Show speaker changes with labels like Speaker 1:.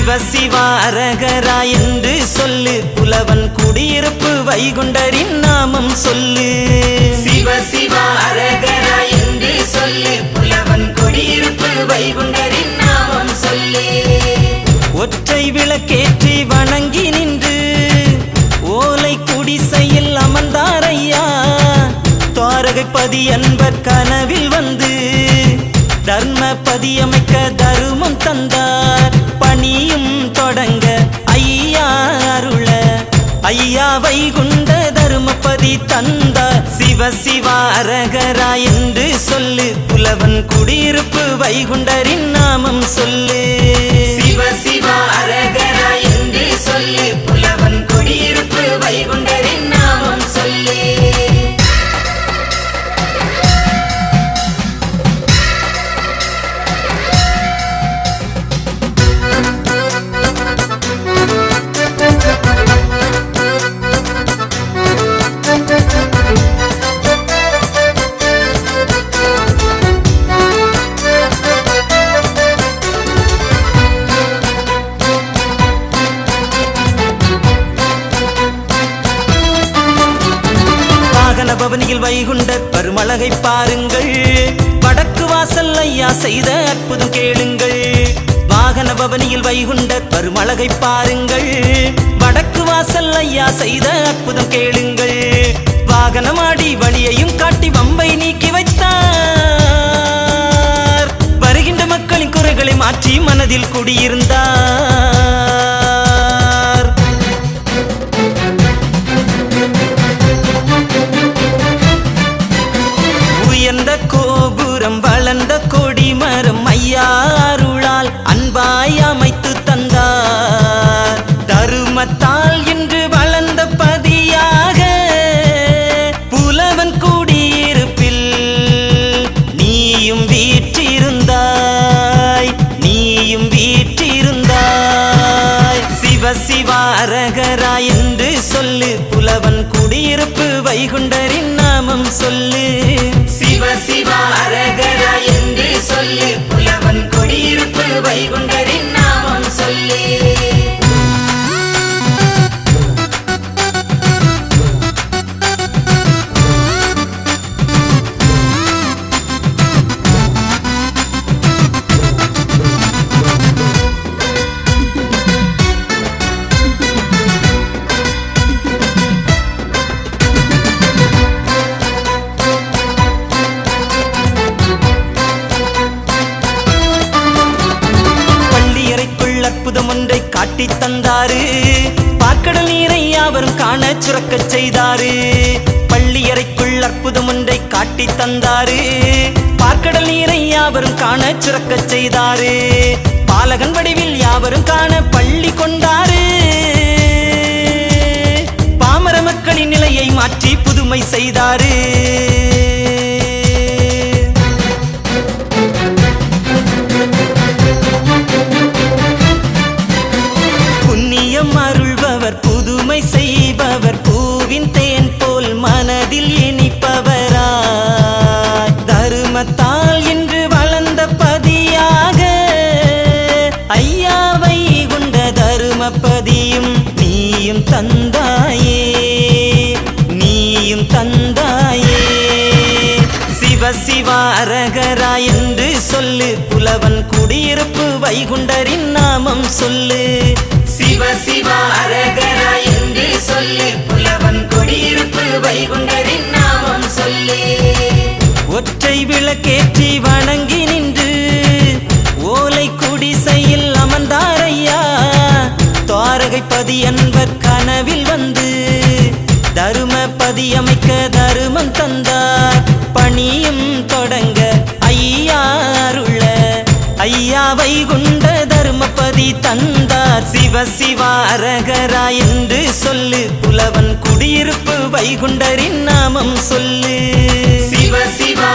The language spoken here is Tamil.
Speaker 1: சிவ சிவா அரகரா என்று சொல்லு, புலவன் குடியிருப்பு வைகுண்டரின் நாமம் சொல்லு.
Speaker 2: சிவ சிவா அரகரா என்று சொல்லு, புலவன் குடியிருப்பு வைகுண்டரின் நாமம் சொல்லு.
Speaker 1: ஒற்றை விளக்கேற்றி வணங்கி நின்று ஓலை குடிசையில் அமர்ந்தாரையா. துவாரகைப்பதி அன்பர் கனவில் வந்து தர்மபதி அமைக்க தருமம் தந்தார். பணியும் தொடங்க ஐயா அருள ஐயா வைகுண்ட தருமபதி தந்தார். சிவ சிவா அரகரா என்று சொல்லு, புலவன் குடியிருப்பு வைகுண்டரின் நாமம் சொல்லு.
Speaker 2: சிவ சிவா அரகரா என்று சொல்லு, புலவன் குடியிருப்பு வைகுண்டரின் நாமம் சொல்லு.
Speaker 1: பவனியில் வைகுண்டர் பருமழகை பாருங்கள், வடக்கு வாசல் ஐயா செய்த அற்புதம் கேளுங்கள். வாகன பவனியில் வைகுண்டர் பருமழகை பாருங்கள், வடக்கு வாசல் ஐயா செய்த அற்புதம் கேளுங்கள். வாகனமாடி வழியையும் காட்டி வம்பை நீக்கி வைத்தார். வருகின்ற மக்களின் குறைகளை மாற்றி மனதில் குடியிருந்தார். உயர்ந்த கோபுரம் வளர்ந்த கொடிமரம் ஐயா அருளால் அன்பாய் அமைத்து தந்தார். தருமத்தால் இன்று வளர்ந்த பதியாக புலவன் குடியிருப்பில் நீயும் வீற்றிருந்தாய், நீயும் வீற்றிருந்தாய். சிவ சிவா அரகரா என்று சொல்லு, புலவன் குடியிருப்பு வைகுண்டரின் நாமம் சொல்லு.
Speaker 2: சிவ சிவா அரகரா என்று சொல்லு, புலவன் குடியிருப்பு வைகுண்டரின் நாமம் சொல்லு.
Speaker 1: அற்புதம் ஒன்றை காட்டி தந்தாரு. பார்க்கடல் நீரை யாவரும் காண சுரக்கச் செய்தாரு. பள்ளியறைக்குள் அற்புதம் ஒன்றை காட்டி தந்தாரு. பார்க்கடல் நீரை யாவரும் காண சுரக்கச் செய்தாரு. பாலகன் வடிவில் யாவரும் காண பள்ளி கொண்டாரு. பாமர மக்களின் நிலையை மாற்றி புதுமை செய்தாரு. அருள்பவர் புதுமை செய்பவர் பூவின் தேன் போல் மனதில் இனிப்பவராய். தருமத்தால் இன்று வளர்ந்த பதியாக ஐயா வைகுண்ட தருமபதியும் நீயும் தந்தாயே, நீயும் தந்தாயே. சிவ சிவா அரகரா என்று சொல்லு, புலவன் குடியிருப்பு வைகுண்டரின் நாமம் சொல்லு.
Speaker 2: சிவ சிவா அரகரா என்று சொல்லு, புலவன் குடியிருப்பு வைகுண்டரின் நாமம் சொல்லு.
Speaker 1: ஒற்றை விளக்கேற்றி வணங்கி நின்று ஓலை குடிசையில் அமர்ந்தாரையா. துவாரகைப்பதி அன்பர் கனவில் வந்து தருமபதி அமைக்க தருமம் தந்தார். பணியும் தொடங்க ஐயா அருள ஐயா வைகுண்ட தருமபதி தந்தார். சிவ சிவா அரகரா என்று சொல்லு, புலவன் குடியிருப்பு வைகுண்டரின் நாமம் சொல்லு.
Speaker 2: சிவ சிவா